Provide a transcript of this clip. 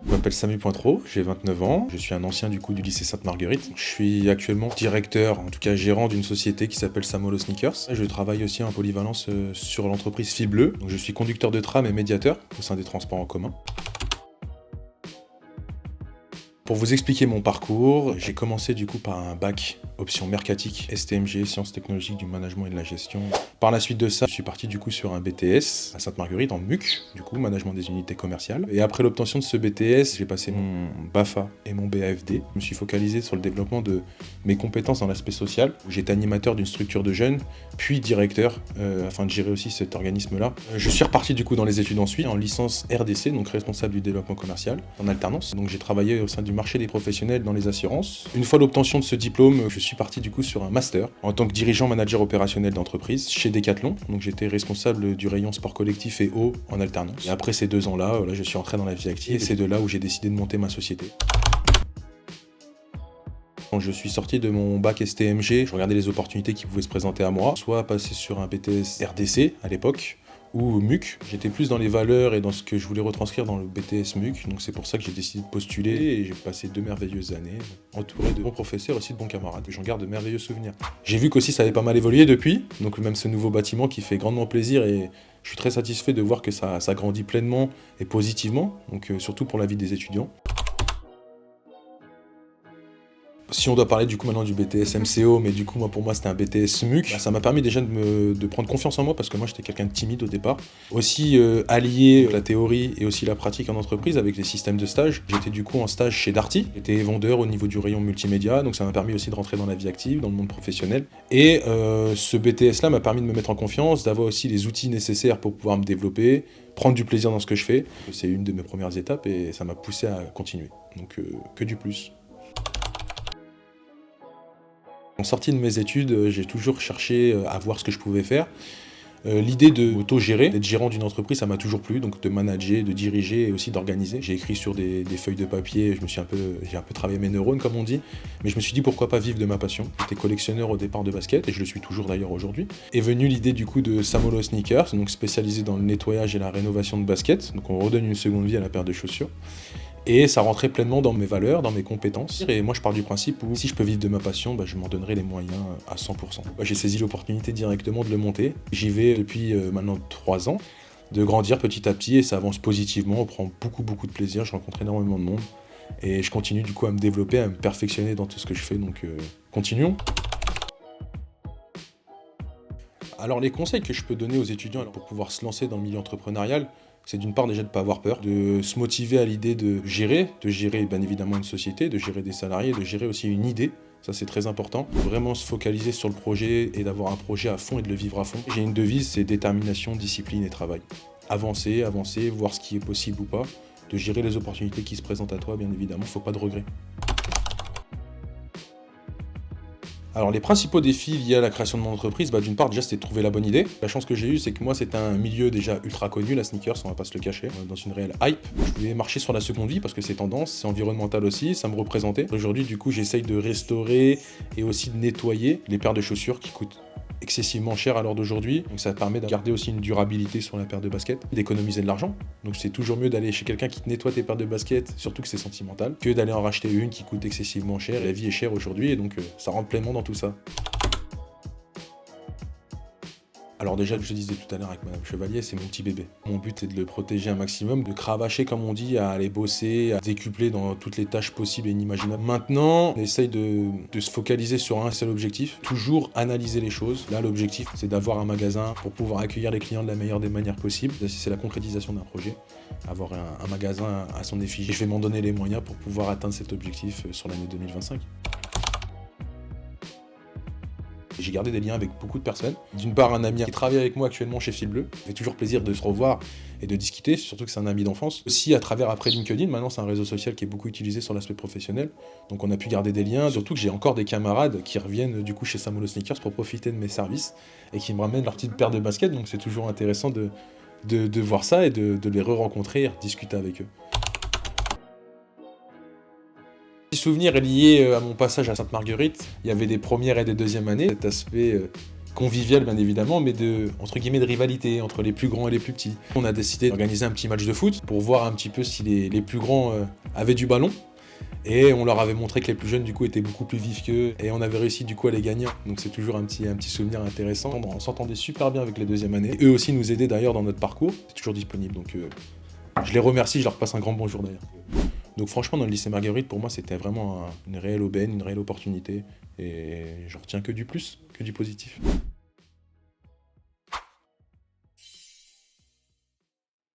Je m'appelle Samy Pointreau, j'ai 29 ans, je suis un ancien du lycée Sainte-Marguerite. Je suis actuellement directeur, en tout cas gérant d'une société qui s'appelle Samolo Sneakers. Je travaille aussi en polyvalence sur l'entreprise Fibleu, donc je suis conducteur de tram et médiateur au sein des transports en commun. Pour vous expliquer mon parcours, j'ai commencé par un bac option mercatique, STMG, sciences technologiques du management et de la gestion. Par la suite de ça, je suis parti sur un BTS à Sainte-Marguerite en MUC, management des unités commerciales. Et après l'obtention de ce BTS, j'ai passé mon BAFA et mon BAFD. Je me suis focalisé sur le développement de mes compétences dans l'aspect social. J'étais animateur d'une structure de jeunes, puis directeur, afin de gérer aussi cet organisme-là. Je suis reparti dans les études ensuite, en licence RDC, donc responsable du développement commercial, en alternance. Donc j'ai travaillé au sein du marché des professionnels dans les assurances. Une fois l'obtention de ce diplôme, je suis parti sur un master en tant que dirigeant manager opérationnel d'entreprise chez Decathlon. Donc j'étais responsable du rayon sport collectif et eau en alternance. Et après ces 2 ans-là, je suis entré dans la vie active et c'est de là où j'ai décidé de monter ma société. Quand je suis sorti de mon bac STMG, je regardais les opportunités qui pouvaient se présenter à moi, soit passer sur un BTS RDC à l'époque, ou MUC. J'étais plus dans les valeurs et dans ce que je voulais retranscrire dans le BTS MUC, donc c'est pour ça que j'ai décidé de postuler et j'ai passé 2 merveilleuses années, entouré de bons professeurs et aussi de bons camarades. J'en garde de merveilleux souvenirs. J'ai vu qu'aussi ça avait pas mal évolué depuis, donc même ce nouveau bâtiment qui fait grandement plaisir et je suis très satisfait de voir que ça grandit pleinement et positivement, donc surtout pour la vie des étudiants. Si on doit parler maintenant du BTS MCO, mais pour moi c'était un BTS MUC, ça m'a permis déjà de prendre confiance en moi parce que moi j'étais quelqu'un de timide au départ. Aussi allier la théorie et aussi la pratique en entreprise avec les systèmes de stage. J'étais en stage chez Darty, j'étais vendeur au niveau du rayon multimédia, donc ça m'a permis aussi de rentrer dans la vie active, dans le monde professionnel. Et ce BTS là m'a permis de me mettre en confiance, d'avoir aussi les outils nécessaires pour pouvoir me développer, prendre du plaisir dans ce que je fais. C'est une de mes premières étapes et ça m'a poussé à continuer, donc que du plus. En sortie de mes études, j'ai toujours cherché à voir ce que je pouvais faire. L'idée de m'auto-gérer, d'être gérant d'une entreprise, ça m'a toujours plu, donc de manager, de diriger et aussi d'organiser. J'ai écrit sur des feuilles de papier, j'ai un peu travaillé mes neurones comme on dit, mais je me suis dit pourquoi pas vivre de ma passion. J'étais collectionneur au départ de basket et je le suis toujours d'ailleurs aujourd'hui. Est venue l'idée de Samolo Sneakers, donc spécialisé dans le nettoyage et la rénovation de baskets, donc on redonne une seconde vie à la paire de chaussures. Et ça rentrait pleinement dans mes valeurs, dans mes compétences. Et moi, je pars du principe où si je peux vivre de ma passion, je m'en donnerai les moyens à 100%. J'ai saisi l'opportunité directement de le monter. J'y vais depuis maintenant 3 ans, de grandir petit à petit et ça avance positivement. On prend beaucoup de plaisir, je rencontre énormément de monde. Et je continue à me développer, à me perfectionner dans tout ce que je fais. Donc continuons. Alors les conseils que je peux donner aux étudiants pour pouvoir se lancer dans le milieu entrepreneurial, c'est d'une part déjà de ne pas avoir peur, de se motiver à l'idée de gérer bien évidemment une société, de gérer des salariés, de gérer aussi une idée. Ça c'est très important, de vraiment se focaliser sur le projet et d'avoir un projet à fond et de le vivre à fond. J'ai une devise, c'est détermination, discipline et travail. Avancer, voir ce qui est possible ou pas, de gérer les opportunités qui se présentent à toi bien évidemment, faut pas de regrets. Alors les principaux défis liés à la création de mon entreprise, d'une part déjà c'était de trouver la bonne idée. La chance que j'ai eue c'est que moi c'est un milieu déjà ultra connu, la sneakers, on va pas se le cacher, dans une réelle hype. Je voulais marcher sur la seconde vie parce que c'est tendance, c'est environnemental aussi, ça me représentait. Aujourd'hui j'essaye de restaurer et aussi de nettoyer les paires de chaussures qui coûtent excessivement cher à l'heure d'aujourd'hui, donc ça permet de garder aussi une durabilité sur la paire de baskets, d'économiser de l'argent. Donc c'est toujours mieux d'aller chez quelqu'un qui te nettoie tes paires de baskets, surtout que c'est sentimental, que d'aller en racheter une qui coûte excessivement cher. La vie est chère aujourd'hui et donc ça rentre pleinement dans tout ça. Alors déjà, je disais tout à l'heure avec Madame Chevalier, c'est mon petit bébé. Mon but est de le protéger un maximum, de cravacher comme on dit, à aller bosser, à décupler dans toutes les tâches possibles et inimaginables. Maintenant, on essaye de se focaliser sur un seul objectif, toujours analyser les choses. Là, l'objectif, c'est d'avoir un magasin pour pouvoir accueillir les clients de la meilleure des manières possibles. C'est la concrétisation d'un projet, avoir un magasin à son effigie. Je vais m'en donner les moyens pour pouvoir atteindre cet objectif sur l'année 2025. J'ai gardé des liens avec beaucoup de personnes. D'une part, un ami qui travaille avec moi actuellement chez Fibleu. Ça fait toujours plaisir de se revoir et de discuter, surtout que c'est un ami d'enfance. Aussi à travers après LinkedIn, maintenant c'est un réseau social qui est beaucoup utilisé sur l'aspect professionnel. Donc on a pu garder des liens, surtout que j'ai encore des camarades qui reviennent chez Samolo Sneakers pour profiter de mes services et qui me ramènent leur petite paire de baskets. Donc c'est toujours intéressant de voir ça et de les re-rencontrer et discuter avec eux. Souvenir est lié à mon passage à Sainte-Marguerite. Il y avait des premières et des deuxièmes années. Cet aspect convivial bien évidemment, mais entre guillemets de rivalité entre les plus grands et les plus petits. On a décidé d'organiser un petit match de foot pour voir un petit peu si les plus grands avaient du ballon. Et on leur avait montré que les plus jeunes du coup étaient beaucoup plus vifs qu'eux et on avait réussi du coup à les gagner. Donc c'est toujours un petit souvenir intéressant. On s'entendait super bien avec les deuxièmes années. Et eux aussi nous aidaient d'ailleurs dans notre parcours. C'est toujours disponible. Donc je les remercie, je leur passe un grand bonjour d'ailleurs. Donc franchement dans le lycée Marguerite pour moi c'était vraiment une réelle aubaine, une réelle opportunité. Et je retiens que du plus, que du positif.